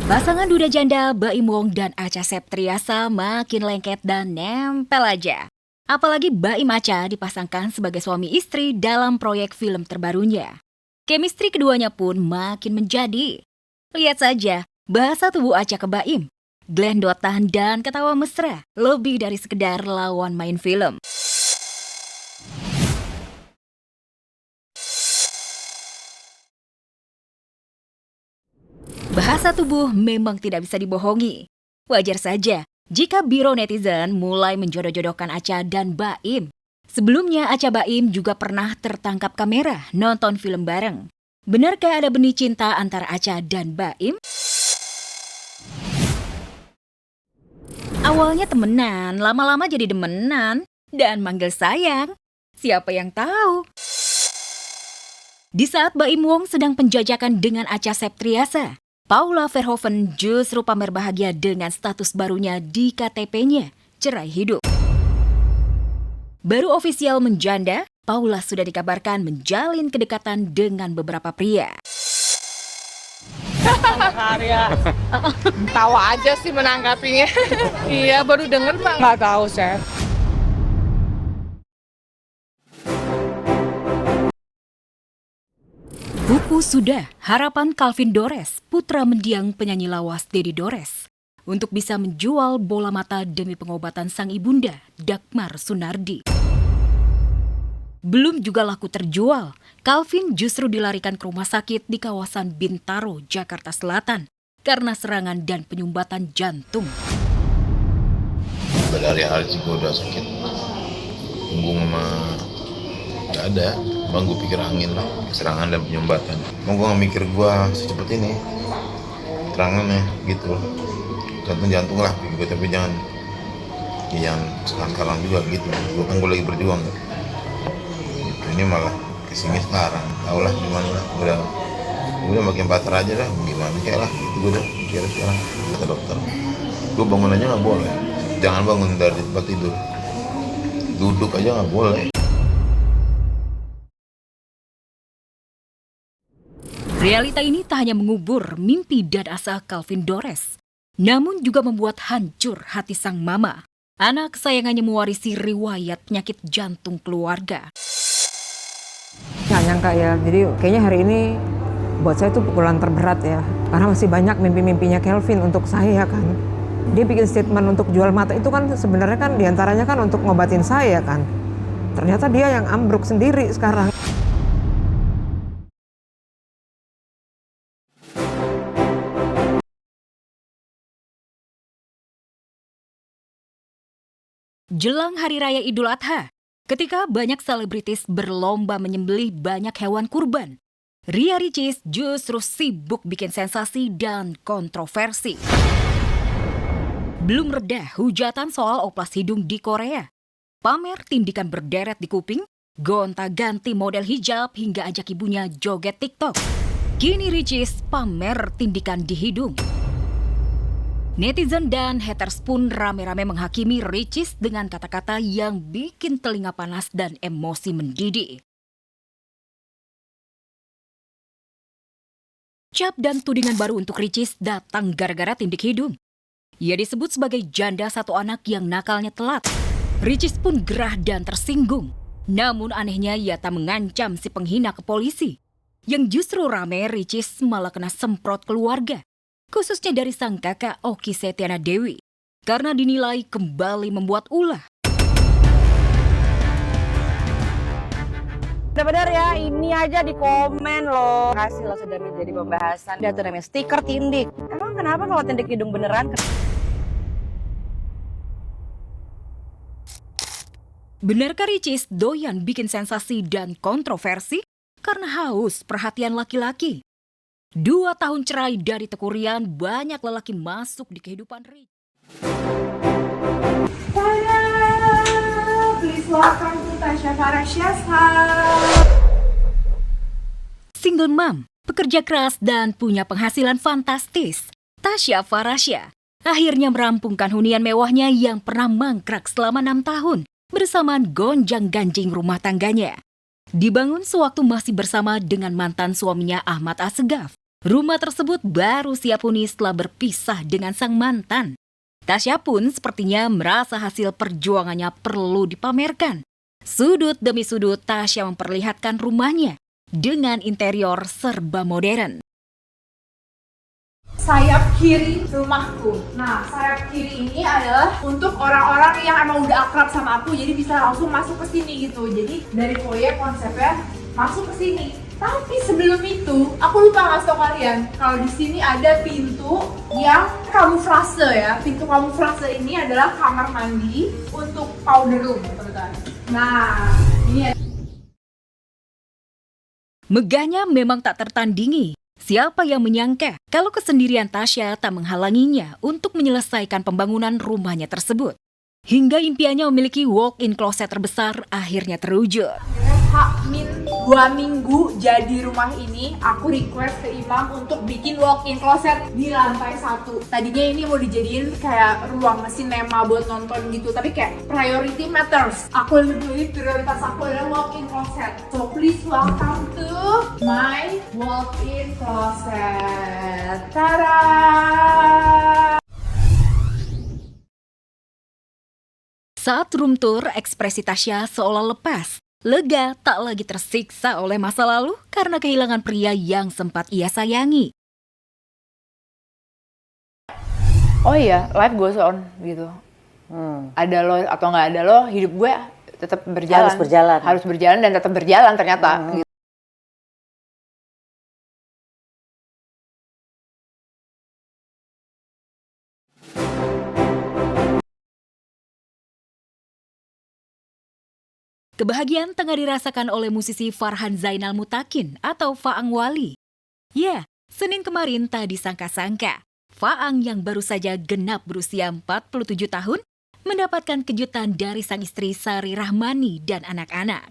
Pasangan duda janda Baim Wong dan Acha Septriasa makin lengket dan nempel aja. Apalagi Baim Acha dipasangkan sebagai suami istri dalam proyek film terbarunya. Chemistry keduanya pun makin menjadi. Lihat saja bahasa tubuh Acha ke Baim, glendotan dan ketawa mesra, lebih dari sekedar lawan main film. Bahasa tubuh memang tidak bisa dibohongi. Wajar saja jika biro netizen mulai menjodoh-jodohkan Acha dan Baim. Sebelumnya Acha Baim juga pernah tertangkap kamera nonton film bareng. Benarkah ada benih cinta antara Acha dan Baim? Awalnya temenan, lama-lama jadi demenan, dan manggil sayang. Siapa yang tahu? Di saat Baim Wong sedang penjajakan dengan Acha Septriasa, Paula Verhoeven justru pamer bahagia dengan status barunya di KTP-nya, cerai hidup. Baru ofisial menjanda, Paula sudah dikabarkan menjalin kedekatan dengan beberapa pria. Karya. Tawa aja sih menanggapinya. Iya, baru denger Pak. Nggak tahu, Chef. Buku sudah, harapan Calvin Dores, putra mendiang penyanyi lawas Dedi Dores, untuk bisa menjual bola mata demi pengobatan sang ibunda, Dagmar Sunardi. Belum juga laku terjual, Calvin justru dilarikan ke rumah sakit di kawasan Bintaro, Jakarta Selatan, karena serangan dan penyumbatan jantung. Dari hari gue udah sakit, punggung sama nggak ada. Bang gue pikir angin lah, serangan dan penyumbatan. Mau gue nggak mikir gue secepat ini, serangannya gitu. Jantung lah, gue tapi jangan sekarang juga gitu. Gue lagi berjuang. Gitu. Ini malah kesini sekarang, tau lah gimana lah. Udah makin pasrah aja lah, gimana kayak lah. Itu gue udah pikir sekarang kata dokter. Gue bangun aja nggak boleh, jangan bangun dari tempat tidur. Duduk aja nggak boleh. Realita ini tak hanya mengubur mimpi dan asa Calvin Dores, namun juga membuat hancur hati sang mama. Anak kesayangannya mewarisi riwayat penyakit jantung keluarga. Nggak nyangka ya, jadi kayaknya hari ini buat saya itu pukulan terberat ya. Karena masih banyak mimpi-mimpinya Calvin untuk saya kan. Dia bikin statement untuk jual mata itu kan sebenarnya kan diantaranya kan untuk ngobatin saya kan. Ternyata dia yang ambruk sendiri sekarang. Jelang Hari Raya Idul Adha, ketika banyak selebritis berlomba menyembelih banyak hewan kurban, Ria Ricis justru sibuk bikin sensasi dan kontroversi. Belum reda hujatan soal oplas hidung di Korea, pamer tindikan berderet di kuping, gonta-ganti model hijab hingga ajak ibunya joget TikTok. Kini Ricis pamer tindikan di hidung. Netizen dan haters pun rame-rame menghakimi Ricis dengan kata-kata yang bikin telinga panas dan emosi mendidih. Cap dan tudingan baru untuk Ricis datang gara-gara tindik hidung. Ia disebut sebagai janda satu anak yang nakalnya telat. Ricis pun gerah dan tersinggung. Namun anehnya ia tak mengancam si penghina ke polisi. Yang justru rame Ricis malah kena semprot keluarga. Khususnya dari sang kakak Okky Setiana Dewi, karena dinilai kembali membuat ulah. Benar-benar ya, ini aja di komen loh. Kasih lo sudah menjadi pembahasan. Dia tuh namanya stiker tindik. Emang kenapa kalau tindik hidung beneran? Benarkah Ricis doyan bikin sensasi dan kontroversi karena haus perhatian laki-laki? 2 tahun cerai dari Teuku Ryan, banyak lelaki masuk di kehidupan Ricis. Please welcome to Tasya Farasya. Single mom, pekerja keras dan punya penghasilan fantastis, Tasya Farasya akhirnya merampungkan hunian mewahnya yang pernah mangkrak selama 6 tahun bersamaan gonjang-ganjing rumah tangganya. Dibangun sewaktu masih bersama dengan mantan suaminya Ahmad Assegaf. Rumah tersebut baru siap huni setelah berpisah dengan sang mantan. Tasya pun sepertinya merasa hasil perjuangannya perlu dipamerkan. Sudut demi sudut Tasya memperlihatkan rumahnya dengan interior serba modern. Sayap kiri rumahku. Nah, sayap kiri ini adalah untuk orang-orang yang emang udah akrab sama aku, jadi bisa langsung masuk ke sini gitu. Jadi dari proyek konsepnya masuk ke sini. Tapi sebelum itu, aku lupa ngasih tau kalian kalau di sini ada pintu yang kamuflase ya. Pintu kamuflase ini adalah kamar mandi untuk powder room, teman-teman. Nah, ini Megahnya memang tak tertandingi. Siapa yang menyangka kalau kesendirian Tasya tak menghalanginya untuk menyelesaikan pembangunan rumahnya tersebut. Hingga impiannya memiliki walk-in closet terbesar akhirnya terwujud. H-2 minggu jadi rumah ini, aku request ke Imam untuk bikin walk-in closet di lantai 1. Tadinya ini mau dijadiin kayak ruang sinema buat nonton gitu, tapi kayak priority matters. Aku lebih prioritas aku adalah walk-in closet. So please welcome to my walk-in closet. Tada! Saat room tour, ekspresi Tasya seolah lepas. Lega tak lagi tersiksa oleh masa lalu karena kehilangan pria yang sempat ia sayangi. Oh iya, life goes on gitu. Ada lo atau nggak ada lo, hidup gue tetap berjalan. Harus berjalan dan tetap berjalan ternyata. Gitu. Kebahagiaan tengah dirasakan oleh musisi Farhan Zainal Mutakin atau Faang Wali. Ya, Senin kemarin tak disangka-sangka, Faang yang baru saja genap berusia 47 tahun mendapatkan kejutan dari sang istri Sari Rahmani dan anak-anak.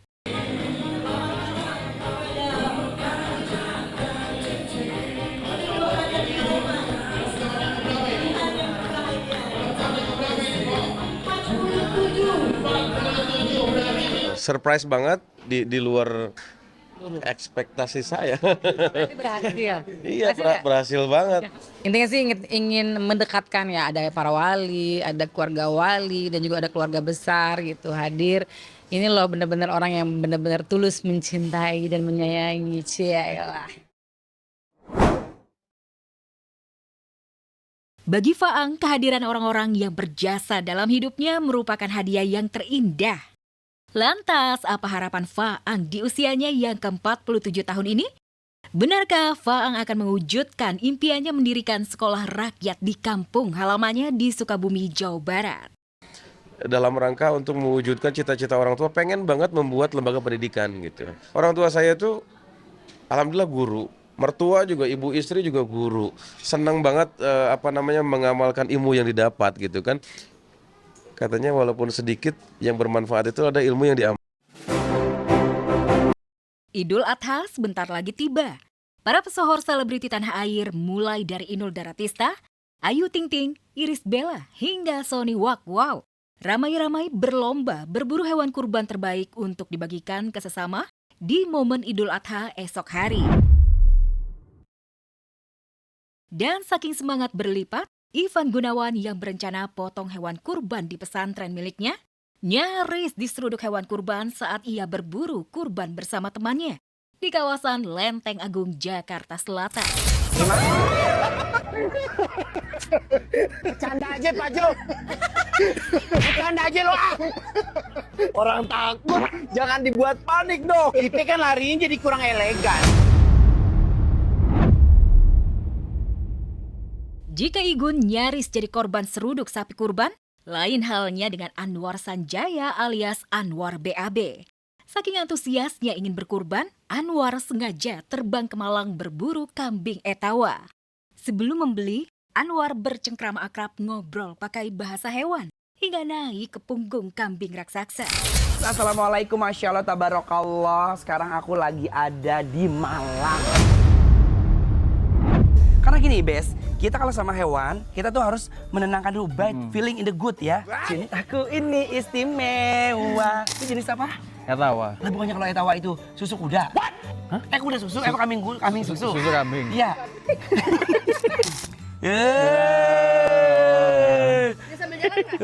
Surprise banget di luar ekspektasi saya. Berhasil. Iya, berhasil banget. Intinya sih ingin mendekatkan ya, ada para wali, ada keluarga wali, dan juga ada keluarga besar gitu hadir. Ini loh benar-benar orang yang benar-benar tulus mencintai dan menyayangi. Cialah. Bagi Faang, kehadiran orang-orang yang berjasa dalam hidupnya merupakan hadiah yang terindah. Lantas, apa harapan Faang di usianya yang ke-47 tahun ini? Benarkah Faang akan mewujudkan impiannya mendirikan sekolah rakyat di kampung halamannya di Sukabumi, Jawa Barat? Dalam rangka untuk mewujudkan cita-cita orang tua, pengen banget membuat lembaga pendidikan gitu. Orang tua saya tuh alhamdulillah guru, mertua juga, ibu istri juga guru. Senang banget mengamalkan ilmu yang didapat gitu kan. Katanya walaupun sedikit yang bermanfaat itu ada ilmu yang diambil. Idul Adha sebentar lagi tiba. Para pesohor selebriti tanah air mulai dari Inul Daratista, Ayu Ting Ting, Irish Bella, hingga Sony Wow ramai-ramai berlomba berburu hewan kurban terbaik untuk dibagikan ke sesama di momen Idul Adha esok hari. Dan saking semangat berlipat, Ivan Gunawan yang berencana potong hewan kurban di pesantren miliknya, nyaris diseruduk hewan kurban saat ia berburu kurban bersama temannya di kawasan Lenteng Agung, Jakarta Selatan. Bercanda aja Pak Jo. Bercanda aja lo. Orang takut, jangan dibuat panik dong. Kita kan larinya jadi kurang elegan. Jika Igun nyaris jadi korban seruduk sapi kurban, lain halnya dengan Anwar Sanjaya alias Anwar BAB. Saking antusiasnya ingin berkurban, Anwar sengaja terbang ke Malang berburu kambing etawa. Sebelum membeli, Anwar bercengkrama akrab ngobrol pakai bahasa hewan hingga naik ke punggung kambing raksasa. Assalamualaikum, Masya Allah, tabarakallah. Sekarang aku lagi ada di Malang. Karena gini, Bes, kita kalau sama hewan, kita tuh harus menenangkan dulu, feeling in the good ya. Jenis aku ini istimewa. Itu jenis apa? Etawa. Lah bukannya kalau etawa itu susu kuda? Hah? Kuda susu, kambing susu. Susu kambing. Iya. Sambil jalan nggak?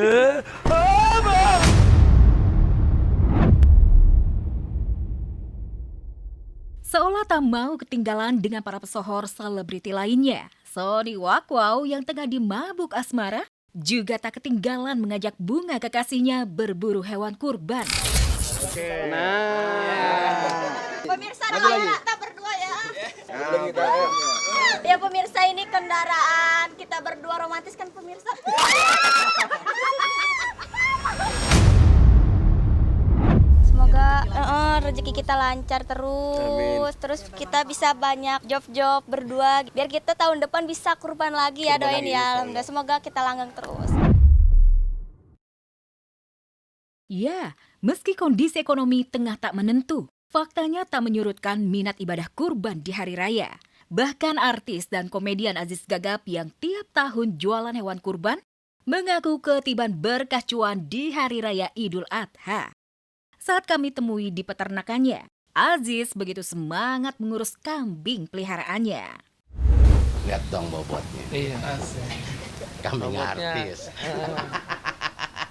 Seolah tak mau ketinggalan dengan para pesohor selebriti lainnya, Sony Wakwau yang tengah dimabuk asmara juga tak ketinggalan mengajak bunga kekasihnya berburu hewan kurban. Pemirsa doain kita berdua ya. Ya pemirsa, ini kendaraan kita berdua romantis kan pemirsa. Semoga rezeki kita lancar terus. Terus kita bisa banyak job berdua. Biar kita tahun depan bisa kurban lagi ya, doain ya. Alhamdulillah, semoga kita langgeng terus. Ya, meski kondisi ekonomi tengah tak menentu, faktanya tak menyurutkan minat ibadah kurban di hari raya. Bahkan artis dan komedian Aziz Gagap yang tiap tahun jualan hewan kurban mengaku ketiban berkah cuan di hari raya Idul Adha. Saat kami temui di peternakannya, Aziz begitu semangat mengurus kambing peliharaannya. Lihat dong bobotnya. Iya. Kambing artis.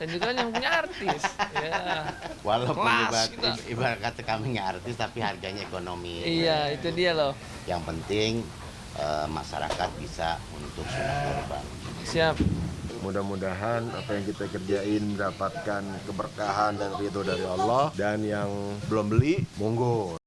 Dan juga yang punya artis. Ya. Walaupun Kelas ibarat kata kambing artis, tapi harganya ekonomi. Iya, itu dia loh. Yang penting masyarakat bisa untuk sunat kurban. Siap. Mudah-mudahan apa yang kita kerjain mendapatkan keberkahan dan ridho dari Allah. Dan yang belum beli, monggo.